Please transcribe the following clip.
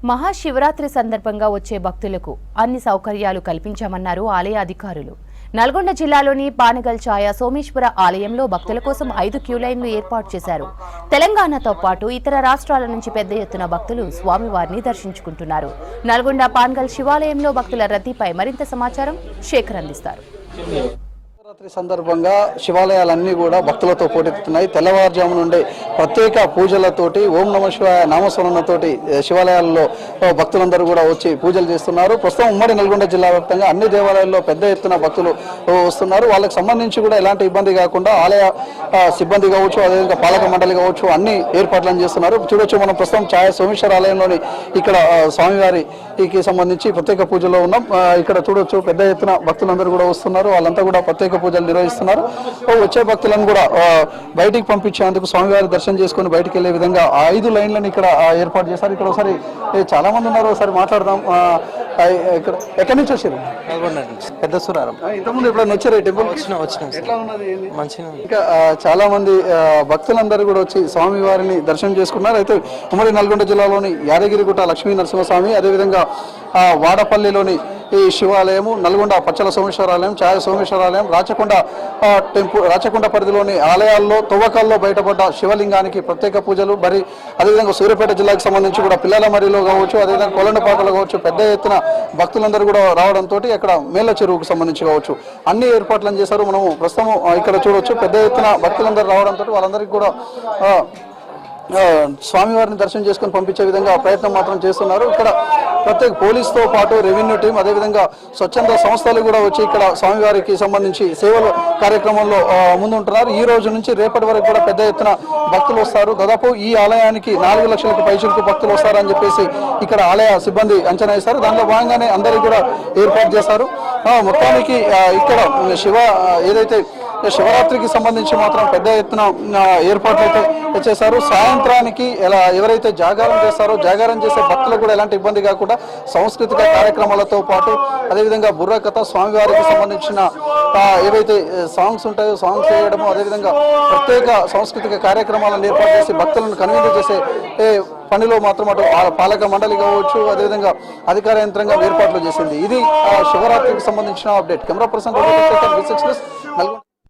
మహాశివరాత్రి సందర్భంగా వచ్చే భక్తులకు అన్ని సౌకర్యాలు కల్పించామన్నారు ఆలయ అధికారులు. నల్గొండ జిల్లాలోని పానగల్ ఛాయ సోమేశ్వర ఆలయంలో భక్తుల కోసం 5 క్యూ లైన్లు ఏర్పాటు చేశారు. తెలంగాణతో పాటు ఇతర రాష్ట్రాల నుంచి పెద్ద ఎత్తున భక్తులు స్వామివారిని దర్శించుకుంటున్నారు. నల్గొండ పానగల్ శివాలయంలో భక్తుల రద్దీపై మరింత సమాచారం శేఖర్ అందిస్తారు. శివరాత్రి సందర్భంగా శివాలయాలన్నీ కూడా భక్తులతో పోటెత్తుతున్నాయి. తెల్లవారుజాము నుండే ప్రత్యేక పూజలతోటి ఓం నమః శివాయ నామస్మరణతోటి శివాలయాల్లో భక్తులందరూ కూడా వచ్చి పూజలు చేస్తున్నారు. ప్రస్తుతం ఉమ్మడి నల్గొండ జిల్లా వ్యాప్తంగా అన్ని దేవాలయాల్లో పెద్ద ఎత్తున భక్తులు వస్తున్నారు. వాళ్ళకి సంబంధించి కూడా ఎలాంటి ఇబ్బంది కాకుండా ఆలయ సిబ్బంది కావచ్చు, అదేవిధంగా పాలక మండలి కావచ్చు, అన్ని ఏర్పాట్లను చేస్తున్నారు. చూడొచ్చు, మనం ప్రస్తుతం ఛాయ సోమేశ్వర ఆలయంలోని ఇక్కడ స్వామివారికి సంబంధించి ప్రత్యేక పూజలో ఉన్నాం. ఇక్కడ చూడొచ్చు, పెద్ద ఎత్తున భక్తులందరూ కూడా వస్తున్నారు. వాళ్ళంతా కూడా ప్రత్యేక పూజలు నిర్వహిస్తున్నారు. వచ్చే భక్తులను కూడా బయటికి పంపించేందుకు స్వామివారి దర్శనం చేసుకుని బయటికి వెళ్లే విధంగా 5 లైన్లను ఇక్కడ ఏర్పాటు చేశారు. ఇక్కడ ఒకసారి చాలా మంది ఉన్నారు, ఒకసారి మాట్లాడదాం. ఇక్కడ ఎక్కడి నుంచి వచ్చారు? పెద్ద సురారం. ఇంతకుముందు ఎప్పుడైనా వచ్చారు టెంపుల్? ఎట్లా ఉన్నది? ఇంకా చాలా మంది భక్తులందరూ కూడా వచ్చి స్వామివారిని దర్శనం చేసుకున్నారు. అయితే ఉమ్మడి నల్గొండ జిల్లాలోని యాదగిరిగుట్ట లక్ష్మీ నరసింహస్వామి, అదేవిధంగా వాడపల్లిలోని ఈ శివాలయము, నల్గొండ పచ్చల సోమేశ్వరాలయం, ఛాయ సోమేశ్వరాలయం, రాచకొండ పరిధిలోని ఆలయాల్లో తవ్వకాల్లో బయటపడ్డ శివలింగానికి ప్రత్యేక పూజలు. మరి అదేవిధంగా సూర్యాపేట జిల్లాకు సంబంధించి కూడా పిల్లలమరిలో కావచ్చు, అదేవిధంగా కొలండపాకలో కావచ్చు, పెద్ద ఎత్తున భక్తులందరూ కూడా రావడంతో అక్కడ మేళ్ల చెరువుకు సంబంధించి కావచ్చు అన్ని ఏర్పాట్లను చేశారు. మనము ప్రస్తుతం ఇక్కడ చూడవచ్చు, పెద్ద ఎత్తున భక్తులందరూ రావడంతో వాళ్ళందరికీ కూడా స్వామివారిని దర్శనం చేసుకుని పంపించే విధంగా ప్రయత్నం మాత్రం చేస్తున్నారు. ఇక్కడ ప్రత్యేక పోలీసుతో పాటు రెవెన్యూ టీం, అదేవిధంగా స్వచ్ఛంద సంస్థలు కూడా వచ్చి ఇక్కడ స్వామివారికి సంబంధించి సేవల కార్యక్రమంలో ముందుంటున్నారు. ఈ రోజు నుంచి రేపటి వరకు కూడా పెద్ద ఎత్తున భక్తులు వస్తారు. దాదాపు ఈ ఆలయానికి 4 లక్షలకు పైచులకు భక్తులు వస్తారని చెప్పేసి ఇక్కడ ఆలయ సిబ్బంది అంచనా వేశారు. దానిలో భాగంగానే అందరికీ కూడా ఏర్పాటు చేశారు. మొత్తానికి ఇక్కడ ఏదైతే శివరాత్రికి సంబంధించి మాత్రం పెద్ద ఎత్తున ఏర్పాట్లు అయితే చేశారు. సాయంత్రానికి ఎవరైతే జాగారం చేస్తారో జాగారం చేసే భక్తులకు కూడా ఎలాంటి ఇబ్బంది కాకుండా సాంస్కృతిక కార్యక్రమాలతో పాటు అదేవిధంగా బుర్రకథ, స్వామివారికి సంబంధించిన ఏవైతే సాంగ్స్ ఉంటాయో సాంగ్స్ వేయడము, అదేవిధంగా ప్రత్యేక సాంస్కృతిక కార్యక్రమాలను ఏర్పాటు చేసి భక్తులను కనువిందు చేసే పనిలో మాత్రం అటు పాలక మండలి కావచ్చు, అదేవిధంగా అధికార యంత్రాంగం ఏర్పాట్లు చేసింది. ఇది శివరాత్రికి సంబంధించిన అప్డేట్. Camera person Nalgonda.